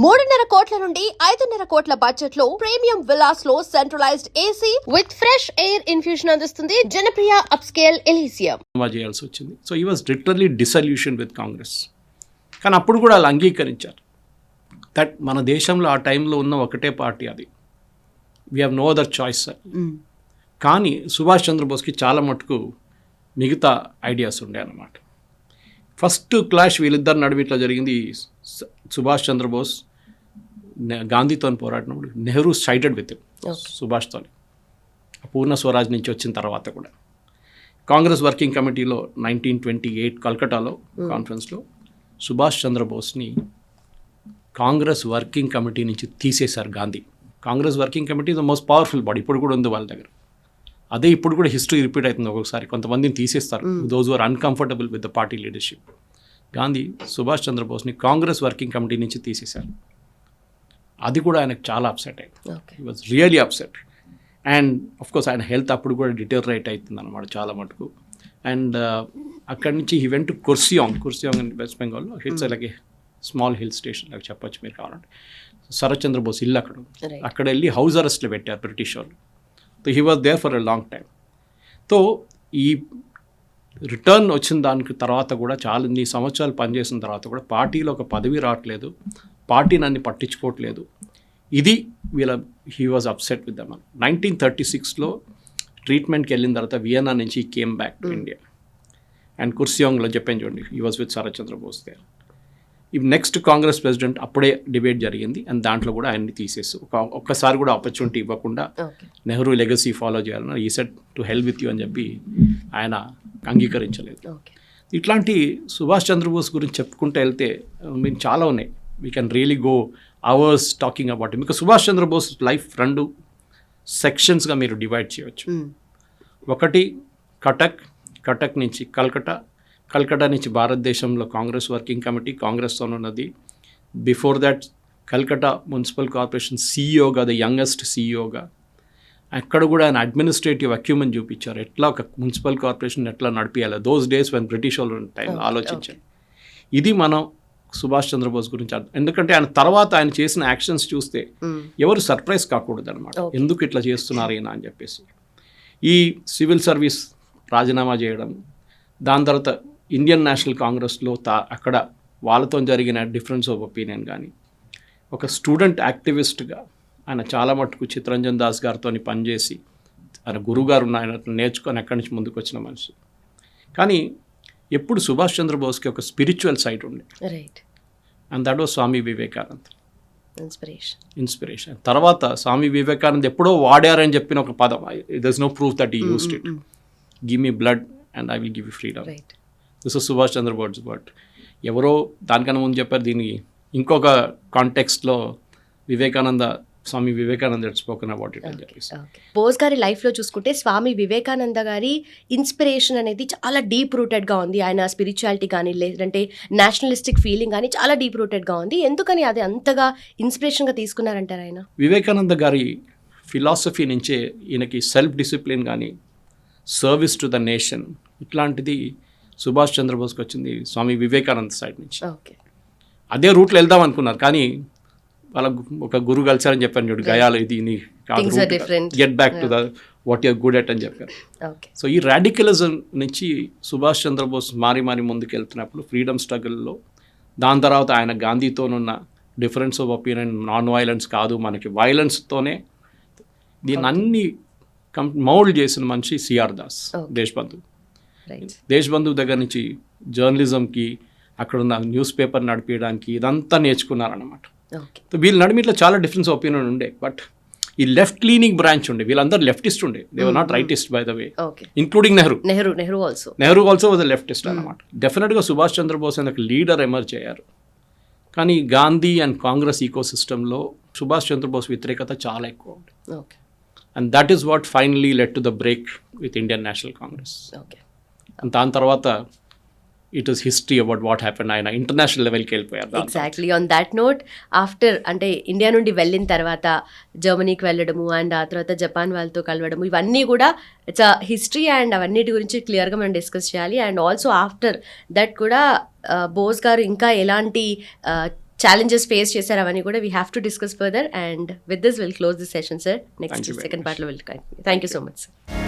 3.5 కోట్ల నుండి 5.5 కోట్ల బడ్జెట్ లో ప్రీమియం విల్లాస్ లో centralised AC with fresh air infusion అందిస్తుంది జనప్రియ అప్స్కేల్ ఎలీసియం. చేయాల్సి వచ్చింది. సో ఈ was literally dissolution with Congress. కానీ అప్పుడు కూడా వాళ్ళు అంగీకరించారు దట్ మన దేశంలో ఆ టైంలో ఉన్న ఒకటే పార్టీ అది, we have no other choice sir. కానీ సుభాష్ చంద్రబోస్కి చాలా మటుకు మిగతా ఐడియాస్ ఉండే అన్నమాట. ఫస్ట్ క్లాష్ వీళ్ళిద్దరు నడుమ ఇట్లా జరిగింది. సుభాష్ చంద్రబోస్ గాంధీతో పోరాడినప్పుడు నెహ్రూ సైడెడ్ విత్ సుభాష్తో పూర్ణ స్వరాజ్ నుంచి వచ్చిన తర్వాత కూడా. కాంగ్రెస్ వర్కింగ్ కమిటీలో 1928 కల్కటాలో కాన్ఫరెన్స్లో సుభాష్ చంద్రబోస్ని కాంగ్రెస్ వర్కింగ్ కమిటీ నుంచి తీసేశారు Gandhi. Congress working committee the most powerful body, ఇప్పుడు కూడా ఉంది వాళ్ళ దగ్గర. అదే ఇప్పుడు కూడా హిస్టరీ రిపీట్ అవుతుంది ఒక్కొక్కసారి. కొంతమందిని తీసేస్తారు, those are uncomfortable with the party leadership. Gandhi Subhash చంద్రబోస్ని కాంగ్రెస్ వర్కింగ్ కమిటీ నుంచి తీసేశారు. అది కూడా ఆయనకు చాలా అప్సెట్ అయింది. He was really upset. And of course ఆయన హెల్త్ అప్పుడు కూడా డిటోరేట్ అవుతుంది అన్నమాట చాలా మటుకు. అండ్ అక్కడి నుంచి he went to Kurseong in west బెంగాల్లో. It's like a small hill station లాగా చెప్పొచ్చు మీరు కావాలంటే. శరత్ చంద్రబోస్ ఇల్లు అక్కడ వెళ్ళి హౌస్ అరెస్ట్లో పెట్టారు బ్రిటిష్ వాళ్ళు. So he was there for a long time. So ఈ రిటర్న్ వచ్చిన దానికి తర్వాత కూడా చాలా ఇన్ని సంవత్సరాలు పనిచేసిన తర్వాత కూడా పార్టీలో ఒక పదవి రావట్లేదు, పార్టీ నన్ను పట్టించుకోవట్లేదు. ఇది he was upset with them. 1936లో ట్రీట్మెంట్కి వెళ్ళిన తర్వాత వియన్నా నుంచి came back to India. And కుర్సియాంగ్లో చెప్పాను చూడండి, he was with Sarat Chandra Bose there. ఈ నెక్స్ట్ కాంగ్రెస్ ప్రెసిడెంట్ అప్పుడే డిబేట్ జరిగింది. అండ్ దాంట్లో కూడా ఆయన్ని తీసేసి ఒక్కసారి కూడా ఆపర్చునిటీ ఇవ్వకుండా నెహ్రూ లెగసీ ఫాలో చేయాలని ఈ set to help with you అని చెప్పి ఆయన అంగీకరించలేదు. ఇట్లాంటి సుభాష్ చంద్రబోస్ గురించి చెప్పుకుంటూ వెళ్తే మేము చాలా ఉన్నాయి. We can really go hours talking about it. మీకు సుభాష్ చంద్రబోస్ లైఫ్ 2 సెక్షన్స్గా మీరు డివైడ్ చేయవచ్చు. ఒకటి కటక్ నుంచి కల్కటా నుంచి భారతదేశంలో కాంగ్రెస్ వర్కింగ్ కమిటీ కాంగ్రెస్తో ఉన్నది. Before that Calcutta municipal corporation సీఈఓగా, ద యంగెస్ట్ సీఈఓగా. అక్కడ కూడా ఆయన అడ్మినిస్ట్రేటివ్ అక్యూమెన్ చూపించారు, ఎట్లా ఒక మున్సిపల్ కార్పొరేషన్ ఎట్లా నడిపించాలి. దోస్ డేస్ వెన్ బ్రిటిష్ వాళ్ళు టైం ఆలోచించారు. ఇది మనం సుభాష్ చంద్రబోస్ గురించి. ఎందుకంటే ఆయన తర్వాత ఆయన చేసిన యాక్షన్స్ చూస్తే ఎవరు సర్ప్రైజ్ కాకూడదు అనమాట, ఎందుకు ఇట్లా చేస్తున్నారు ఈయన అని చెప్పేసి. ఈ సివిల్ సర్వీస్ రాజీనామా చేయడం, దాని తర్వాత ఇండియన్ నేషనల్ కాంగ్రెస్లో అక్కడ వాళ్ళతో జరిగిన డిఫరెన్స్ ఆఫ్ ఒపీనియన్ కానీ, ఒక స్టూడెంట్ యాక్టివిస్ట్గా ఆయన చాలా మటుకు చిత్తరంజన్ దాస్ గారితో పనిచేసి ఆయన గురువుగారు ఆయన నేర్చుకొని అక్కడి నుంచి ముందుకు వచ్చిన మనిషి. కానీ ఎప్పుడు సుభాష్ చంద్రబోస్కి ఒక స్పిరిచువల్ సైడ్ ఉండే, and that was Swami Vivekanand inspiration. తర్వాత స్వామి వివేకానంద్ ఎప్పుడో వాడారని చెప్పిన ఒక పదం, there is no proof that he used it, give me blood and I will give you freedom. This is Subhash Chandrabose word. ఎవరో దానికన్నా ముందు చెప్పారు. దీన్ని ఇంకొక కాంటెక్స్ట్లో Swami Vivekananda spoken about it అని చెప్పేసి. బోస్ గారి లైఫ్లో చూసుకుంటే స్వామి వివేకానంద గారి ఇన్స్పిరేషన్ అనేది చాలా డీప్ రూటెడ్గా ఉంది. ఆయన స్పిరిచువాలిటీ కానీ లేదంటే నేషనలిస్టిక్ ఫీలింగ్ కానీ చాలా డీప్ రూటెడ్గా ఉంది. ఎందుకని అది అంతగా ఇన్స్పిరేషన్గా తీసుకున్నారంటారు ఆయన? వివేకానంద గారి ఫిలాసఫీ నుంచే ఈయనకి సెల్ఫ్ డిసిప్లిన్ కానీ, సర్వీస్ టు ద నేషన్, ఇట్లాంటిది సుభాష్ చంద్రబోస్కి వచ్చింది స్వామి వివేకానంద సైడ్ నుంచి. అదే రూట్లో వెళ్దాం అనుకున్నారు, కానీ వాళ్ళ ఒక గురువు కలిసారని చెప్పాను చూడు, గయాలు ఇది get back to the what you're good at అని చెప్పారు. సో ఈ రాడికలిజం నుంచి సుభాష్ చంద్రబోస్ మారి ముందుకు వెళ్తున్నప్పుడు ఫ్రీడమ్ స్ట్రగుల్లో, దాని తర్వాత ఆయన గాంధీతోనున్న difference of opinion, non violence కాదు మనకి వైలెన్స్తోనే దీన్ని అన్ని మౌల్డ్ చేసిన మనిషి సిఆర్ దాస్ దేశబంధు దగ్గర నుంచి జర్నలిజంకి, అక్కడున్న న్యూస్ పేపర్ నడిపించడానికి ఇదంతా నేర్చుకున్నారన్నమాట. వీళ్ళ నడిమి ఇట్లా చాలా డిఫరెన్స్ ఒపీనియన్ ఉండే. బట్ ఈ లెఫ్ట్ లీనింగ్ బ్రాంచ్ ఉండే, వీళ్ళందరూ లెఫ్టిస్ట్ ఉండే. They were not rightist by the way, including Nehru also was a leftist అన్నమాట. డెఫినెట్గా సుభాష్ చంద్రబోస్ అనే ఒక లీడర్ ఎమర్జ్ అయ్యారు. కానీ గాంధీ అండ్ కాంగ్రెస్ ఈకో సిస్టంలో సుభాష్ చంద్రబోస్ వ్యతిరేకత చాలా ఎక్కువ ఉంది. And that is what finally led to the break with Indian national Congress. And దాని తర్వాత it is history about what happen. ఆయన ఇంటర్నేషనల్ లెవెల్కి వెళ్ళిపోయారు. Exactly on that note, after అంటే ఇండియా నుండి వెళ్ళిన తర్వాత జర్మనీకి వెళ్ళడము అండ్ ఆ తర్వాత జపాన్ వాళ్ళతో కలవడము, ఇవన్నీ కూడా ఇట్స్ అ హిస్టరీ అండ్ అవన్నిటి గురించి క్లియర్గా మనం డిస్కస్ చేయాలి. అండ్ ఆల్సో ఆఫ్టర్ దట్ కూడా బోస్ గారు ఇంకా ఎలాంటి ఛాలెంజెస్ ఫేస్ చేశారు అవన్నీ కూడా we have to discuss further. And with this will close this session sir. Next Thank you very second much. పార్ట్లో will thank you so much sir.